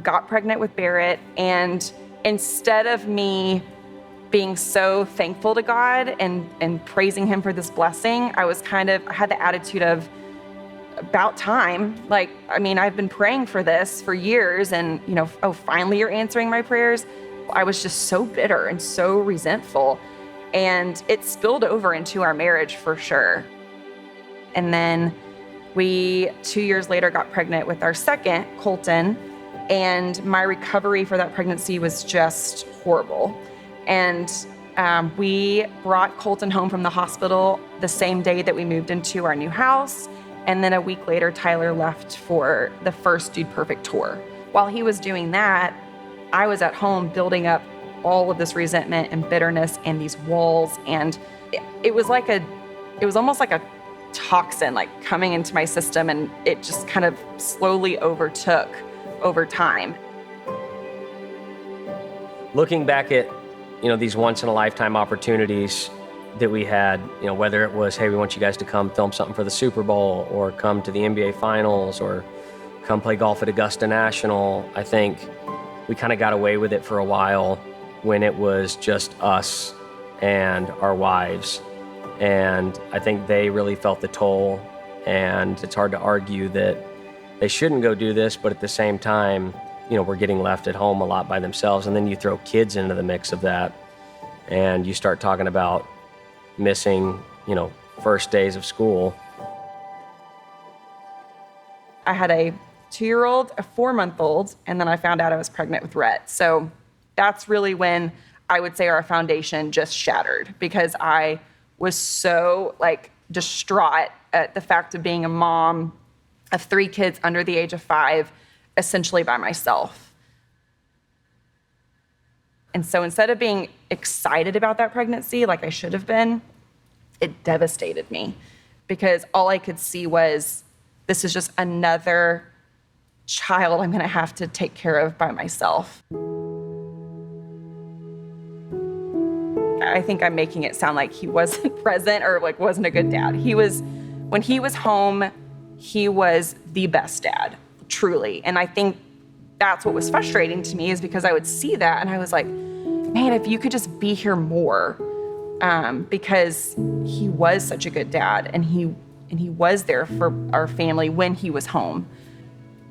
got pregnant with Barrett, and instead of me being so thankful to God and praising him for this blessing, I had the attitude of, about time. Like, I mean, I've been praying for this for years, and finally you're answering my prayers. I was just so bitter and so resentful, and it spilled over into our marriage for sure. And then we, 2 years later, got pregnant with our second, Colton, and my recovery for that pregnancy was just horrible. And we brought Colton home from the hospital the same day that we moved into our new house. And then a week later, Tyler left for the first Dude Perfect tour. While he was doing that, I was at home building up all of this resentment and bitterness and these walls. And it was almost like a toxin, like coming into my system, and it just kind of slowly overtook over time. Looking back at, these once in a lifetime opportunities that we had, whether it was, hey, we want you guys to come film something for the Super Bowl, or come to the NBA Finals, or come play golf at Augusta National, I think we kind of got away with it for a while when it was just us and our wives. And I think they really felt the toll, and it's hard to argue that they shouldn't go do this, but at the same time, we're getting left at home a lot by themselves. And then you throw kids into the mix of that, and you start talking about missing, first days of school. I had a 2-year-old, a 4-month-old, and then I found out I was pregnant with Rhett. So that's really when I would say our foundation just shattered, because I was so distraught at the fact of being a mom of 3 kids under the age of 5, essentially by myself. And so instead of being excited about that pregnancy like I should have been, it devastated me, because all I could see was, this is just another child I'm gonna have to take care of by myself. I think I'm making it sound like he wasn't present or wasn't a good dad. When he was home, he was the best dad, truly. And I think that's what was frustrating to me, is because I would see that and I was like, man, if you could just be here more, because he was such a good dad, and he was there for our family when he was home.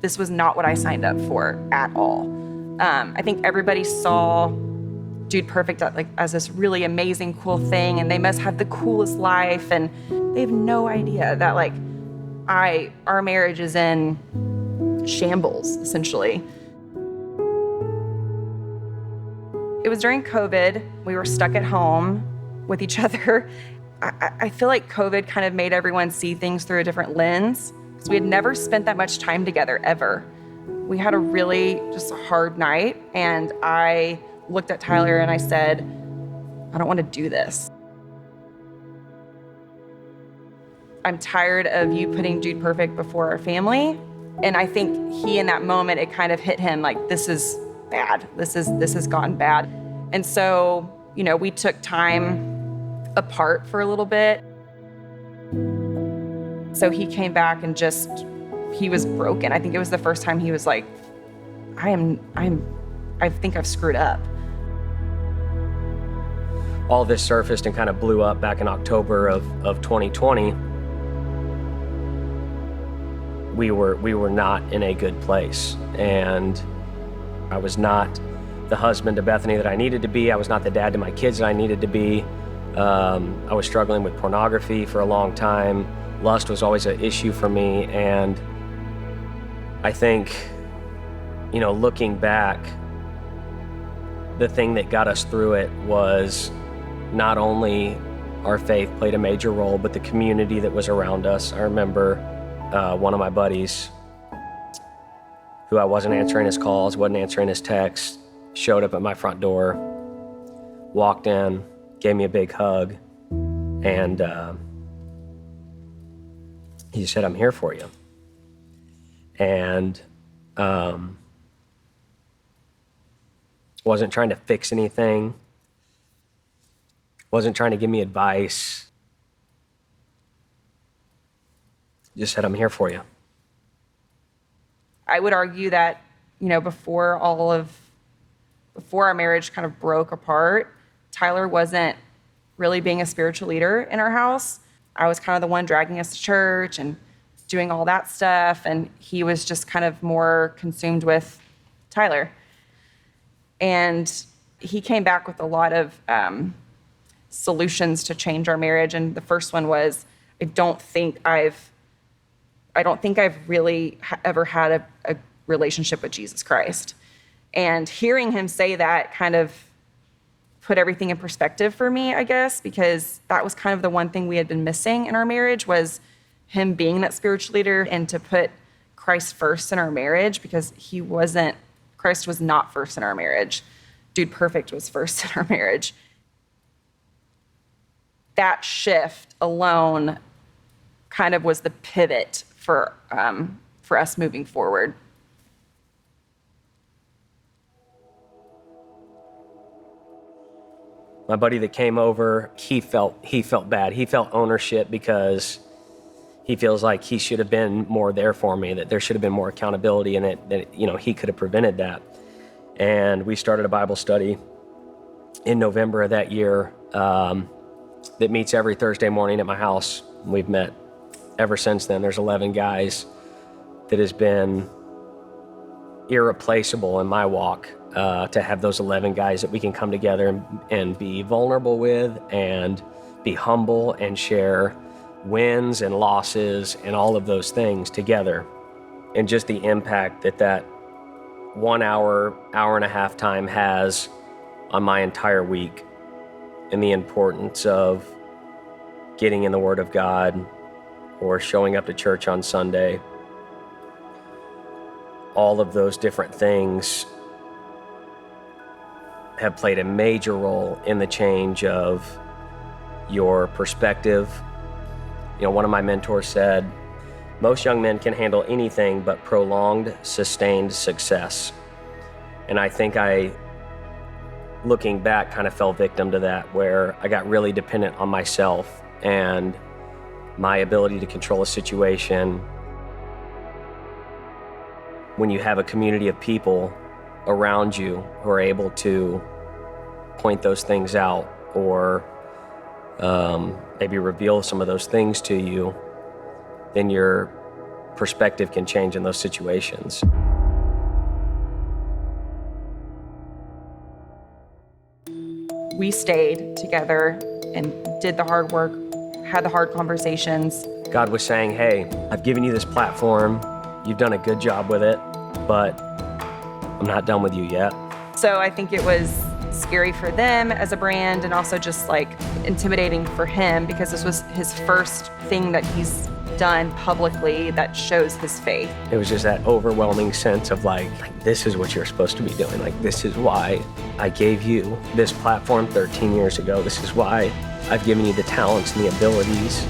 This was not what I signed up for at all. I think everybody saw Dude Perfect as this really amazing, cool thing, and they must have the coolest life, and they have no idea that our marriage is in shambles, essentially. It was during COVID. We were stuck at home with each other. I feel like COVID kind of made everyone see things through a different lens, because we had never spent that much time together, ever. We had a really just hard night, and I looked at Tyler and I said, I don't want to do this. I'm tired of you putting Dude Perfect before our family. And I think in that moment, it kind of hit him like, this is bad. This has gone bad. And so, we took time apart for a little bit. So he came back and he was broken. I think it was the first time he was like, I think I've screwed up. All this surfaced and kind of blew up back in October of 2020. We were not in a good place, and I was not the husband to Bethany that I needed to be. I was not the dad to my kids that I needed to be. I was struggling with pornography for a long time. Lust was always an issue for me, and I think, looking back, the thing that got us through it was not only our faith played a major role, but the community that was around us. I remember one of my buddies, who I wasn't answering his calls, wasn't answering his texts, showed up at my front door, walked in, gave me a big hug, and he said, I'm here for you. And wasn't trying to fix anything, wasn't trying to give me advice, just said, I'm here for you. I would argue that before our marriage kind of broke apart, Tyler wasn't really being a spiritual leader in our house. I was kind of the one dragging us to church and doing all that stuff, and he was just kind of more consumed with Tyler. And he came back with a lot of solutions to change our marriage, and the first one was, I don't think I've really ever had a relationship with Jesus Christ. And hearing him say that kind of put everything in perspective for me, I guess, because that was kind of the one thing we had been missing in our marriage, was him being that spiritual leader, and to put Christ first in our marriage, because Christ was not first in our marriage. Dude Perfect was first in our marriage. That shift alone kind of was the pivot for us moving forward. My buddy that came over, he felt bad. He felt ownership because he feels like he should have been more there for me, that there should have been more accountability, and that he could have prevented that. And we started a Bible study in November of that year that meets every Thursday morning at my house. We've met ever since then. There's 11 guys that has been irreplaceable in my walk, to have those 11 guys that we can come together and be vulnerable with, and be humble, and share wins and losses and all of those things together. And just the impact that 1 hour and a half time has on my entire week, and the importance of getting in the Word of God or showing up to church on Sunday. All of those different things have played a major role in the change of your perspective. One of my mentors said, most young men can handle anything but prolonged, sustained success. And I think looking back, kind of fell victim to that, where I got really dependent on myself and my ability to control a situation. When you have a community of people around you who are able to point those things out, or maybe reveal some of those things to you, then your perspective can change in those situations. We stayed together and did the hard work, had the hard conversations. God was saying, hey, I've given you this platform. You've done a good job with it, but I'm not done with you yet. So I think it was scary for them as a brand, and also just like intimidating for him, because this was his first thing that he's done publicly that shows his faith. It was just that overwhelming sense of like, this is what you're supposed to be doing. Like, this is why I gave you this platform 13 years ago. This is why I've given you the talents and the abilities